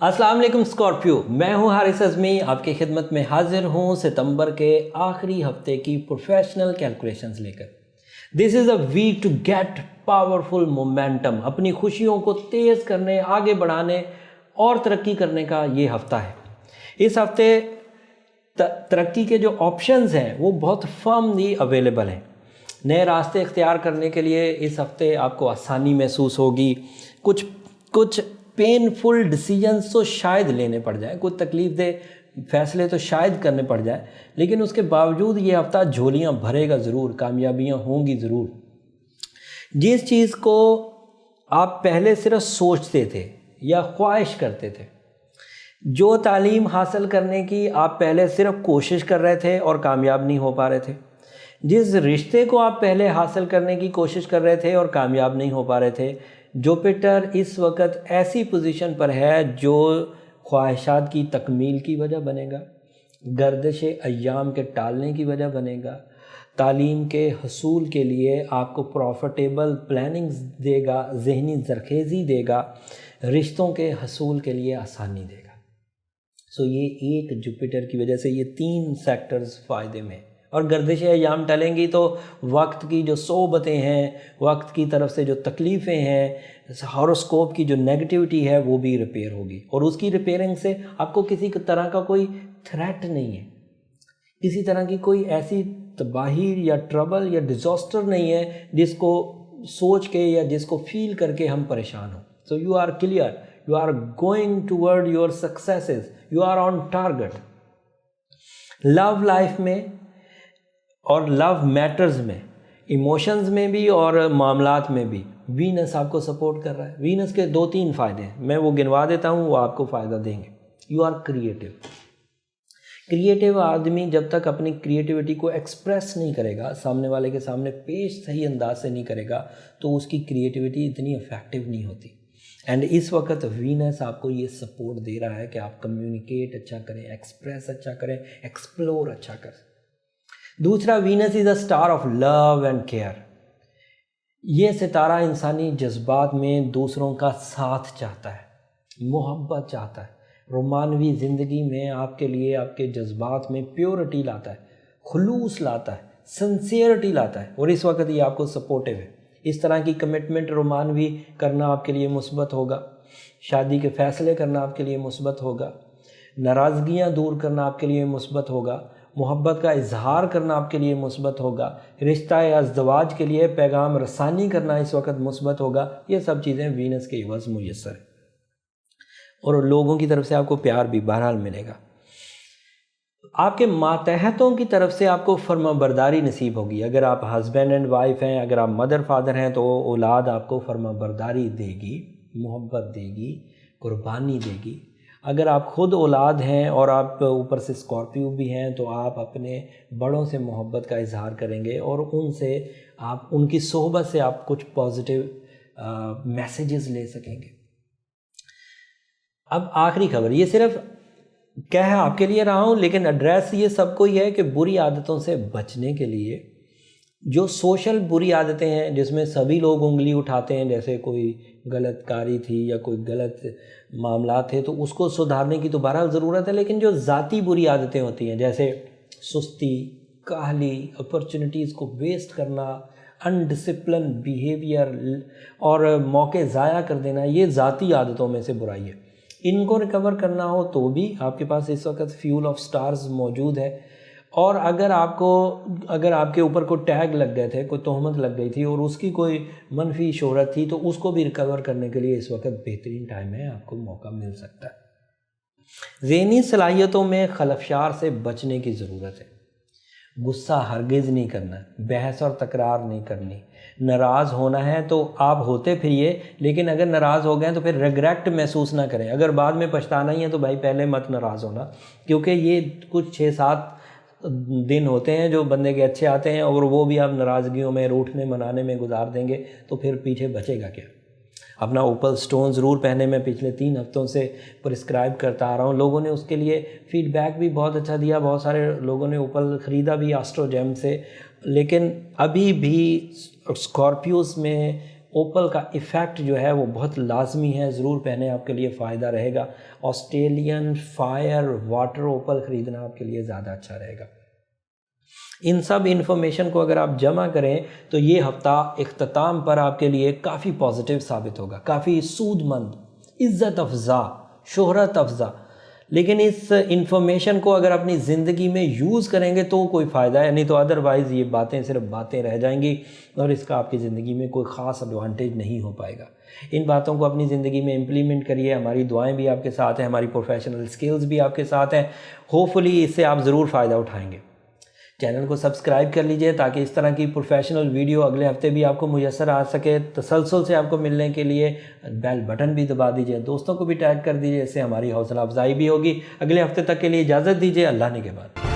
अस्सलाम वालेकुम स्कॉर्पियो, मैं हूं हारिस अज़मी, आपकी खिदमत में हाजिर हूं सितंबर के आखिरी हफ्ते की प्रोफेशनल कैलकुलेशंस लेकर। This is a week to get powerful momentum. अपनी खुशियों को तेज़ करने, आगे बढ़ाने और तरक्की करने का ये हफ्ता है। इस हफ्ते तरक्की के जो ऑप्शंस हैं वो बहुत फर्मली अवेलेबल हैं। नए रास्ते इख्तियार करने के लिए इस हफ्ते आपको आसानी महसूस होगी। कुछ पेनफुल डिसीजंस तो शायद लेने पड़ जाए, कुछ तकलीफ दे फैसले तो शायद करने पड़ जाए, लेकिन उसके बावजूद ये हफ्ता झोलियाँ भरेगा ज़रूर, कामयाबियाँ होंगी ज़रूर। जिस चीज़ को आप पहले सिर्फ सोचते थे या ख्वाहिश करते थे, जो तालीम हासिल करने की आप पहले सिर्फ कोशिश कर रहे थे और कामयाब नहीं हो पा रहे थे, जिस रिश्ते को आप पहले हासिल करने की कोशिश कर रहे थे और कामयाब नहीं हो पा रहे थे, जुपिटर इस वक्त ऐसी पोजीशन पर है जो ख्वाहिशात की तकमील की वजह बनेगा, गर्दिश अय्याम के टालने की वजह बनेगा, तालीम के हसूल के लिए आपको प्रॉफिटेबल प्लानिंग्स देगा, ज़हनी ज़रखेज़ी देगा, रिश्तों के हसूल के लिए आसानी देगा। सो ये एक जुपिटर की वजह से ये 3 सेक्टर्स फ़ायदे में। और गर्दिश अय्याम टलेंगी तो वक्त की जो सोबतें हैं, वक्त की तरफ से जो तकलीफ़ें हैं, हॉरोस्कोप की जो नेगेटिविटी है वो भी रिपेयर होगी। और उसकी रिपेयरिंग से आपको किसी तरह का कोई थ्रेट नहीं है, किसी तरह की कोई ऐसी तबाही या ट्रबल या डिज़ास्टर नहीं है जिसको सोच के या जिसको फील करके हम परेशान हों। So you are clear, you are going toward your successes, you are on target. Love life में और लव मैटर्स में, इमोशंस में भी और मामलात में भी वीनस आपको सपोर्ट कर रहा है। वीनस के 2-3 फ़ायदे हैं, मैं वो गिनवा देता हूँ, वो आपको फ़ायदा देंगे। यू आर क्रिएटिव आदमी जब तक अपनी क्रिएटिविटी को एक्सप्रेस नहीं करेगा, सामने वाले के सामने पेश सही अंदाज से नहीं करेगा, तो उसकी क्रिएटिविटी इतनी इफेक्टिव नहीं होती। एंड इस वक्त वीनस आपको ये सपोर्ट दे रहा है कि आप कम्युनिकेट अच्छा करें, एक्सप्रेस अच्छा करें, एक्सप्लोर अच्छा करें। दूसरा, Venus is a star of love and care. ये सितारा इंसानी जज्बात में दूसरों का साथ चाहता है, मोहब्बत चाहता है, रोमानवी ज़िंदगी में आपके लिए आपके जज्बात में प्योरिटी लाता है, खुलूस लाता है, सिंसियरिटी लाता है। और इस वक्त ये आपको सपोर्टिव है। इस तरह की कमिटमेंट रोमानवी करना आपके लिए मुस्बत होगा, शादी के फ़ैसले करना आपके लिए मुस्बत होगा, नाराज़गियाँ दूर करना आपके लिए मुस्बत होगा, मोहब्बत का इजहार करना आपके लिए मुस्बत होगा, रिश्ता या अज़दवाज के लिए पैगाम रसानी करना इस वक्त मुस्बत होगा। ये सब चीज़ें वीनस के एवज़ मुयस्सर है। और लोगों की तरफ से आपको प्यार भी बहरहाल मिलेगा। आपके मातहतों की तरफ से आपको फर्माबरदारी नसीब होगी। अगर आप हस्बैंड एंड वाइफ हैं, अगर आप मदर फादर हैं, तो औलाद आपको फर्माबरदारी देगी, मोहब्बत देगी, कुर्बानी देगी। अगर आप ख़ुद औलाद हैं और आप ऊपर से स्कॉर्पियो भी हैं, तो आप अपने बड़ों से मोहब्बत का इजहार करेंगे और उनसे आप उनकी सोहबत से आप कुछ पॉजिटिव मैसेजेस ले सकेंगे। अब आखिरी खबर, ये सिर्फ क्या है आपके लिए रहा हूँ, लेकिन एड्रेस ये सबको ही है कि बुरी आदतों से बचने के लिए जो सोशल बुरी आदतें हैं जिसमें सभी लोग उंगली उठाते हैं, जैसे कोई गलत कारी थी या कोई गलत मामला थे, तो उसको सुधारने की तो बहरहाल ज़रूरत है। लेकिन जो ज़ाती बुरी आदतें होती हैं, जैसे सुस्ती, काहली, अपॉर्चुनिटीज़ को वेस्ट करना, अनडिसिप्लिन बिहेवियर और मौके ज़ाया कर देना, ये ज़ाती आदतों में से बुराई है। इनको रिकवर करना हो तो भी आपके पास इस वक्त फ्यूल ऑफ स्टार्स मौजूद है। और अगर आपके ऊपर कोई टैग लग गए थे, कोई तोहमत लग गई थी और उसकी कोई मनफी शोहरत थी, तो उसको भी रिकवर करने के लिए इस वक्त बेहतरीन टाइम है, आपको मौका मिल सकता है। ज़हनी सलाहियतों में खलफशार से बचने की ज़रूरत है। गुस्सा हरगिज़ नहीं करना, बहस और तकरार नहीं करनी। नाराज़ होना है तो आप होते फिरिए, लेकिन अगर नाराज़ हो गए तो फिर रिग्रेट महसूस ना करें। अगर बाद में पछताना ही है तो भाई पहले मत नाराज़ होना, क्योंकि ये कुछ 6-7 दिन होते हैं जो बंदे के अच्छे आते हैं, और वो भी आप नाराज़गियों में, रूठने मनाने में गुजार देंगे तो फिर पीछे बचेगा क्या। अपना ओपल स्टोन ज़रूर पहने, मैं पिछले 3 हफ्तों से प्रिस्क्राइब करता आ रहा हूँ। लोगों ने उसके लिए फ़ीडबैक भी बहुत अच्छा दिया, बहुत सारे लोगों ने ओपल ख़रीदा भी एस्ट्रोजेम से। लेकिन अभी भी स्कॉर्पियोस में اوپل کا ایفیکٹ جو ہے وہ بہت لازمی ہے، ضرور پہنے، آپ کے لیے فائدہ رہے گا۔ آسٹریلین فائر واٹر اوپل خریدنا آپ کے لیے زیادہ اچھا رہے گا۔ ان سب انفارمیشن کو اگر آپ جمع کریں تو یہ ہفتہ اختتام پر آپ کے لیے کافی پازیٹیو ثابت ہوگا، کافی سود مند، عزت افزا، شہرت افزا۔ لیکن اس انفارمیشن کو اگر اپنی زندگی میں یوز کریں گے تو کوئی فائدہ ہے، نہیں تو ادروائز یہ باتیں صرف باتیں رہ جائیں گی اور اس کا آپ کی زندگی میں کوئی خاص ایڈوانٹیج نہیں ہو پائے گا۔ ان باتوں کو اپنی زندگی میں امپلیمنٹ کریے، ہماری دعائیں بھی آپ کے ساتھ ہیں، ہماری پروفیشنل سکلز بھی آپ کے ساتھ ہیں، ہوپفلی اس سے آپ ضرور فائدہ اٹھائیں گے۔ چینل کو سبسکرائب کر لیجئے تاکہ اس طرح کی پروفیشنل ویڈیو اگلے ہفتے بھی آپ کو میسر آ سکے، تسلسل سے آپ کو ملنے کے لیے بیل بٹن بھی دبا دیجئے، دوستوں کو بھی ٹیگ کر دیجئے، اس سے ہماری حوصلہ افزائی بھی ہوگی۔ اگلے ہفتے تک کے لیے اجازت دیجئے، اللہ نگہبان۔